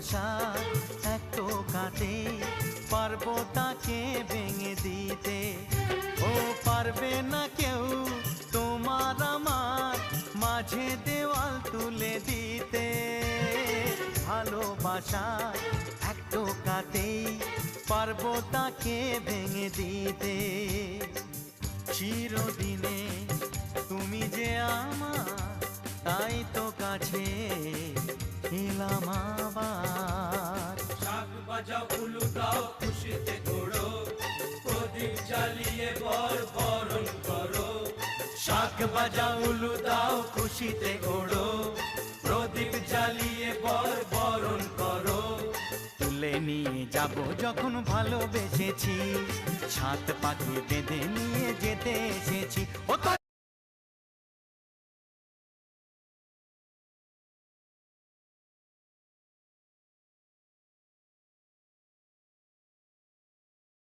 ভালোবাসা এক টোকাতে পারবো তাকে ভেঙে দিতে। ও পারবে না কেউ তোমার আমার মাঝে দেওয়াল তুলে দিতে। ভালোবাসা এক টোকাতেই পারবো তাকে ভেঙে দিতে। চিরদিনে তুমি যে আমার, তাই তো কাছে এলাম আবার। শাক বাজাও উলু দাও খুশিতে ঘোড়ো, প্রদীপ জ্বালিয়ে বরণ করো। শাক বাজাও উলু দাও খুশিতে ওড়ো, প্রদীপ জ্বালিয়ে বরণ করো। তুলে নিয়ে যাব যখন ভালোবেসেছি, ছাদ পাখি বেঁধে নিয়ে যেতে এসেছি। ও তো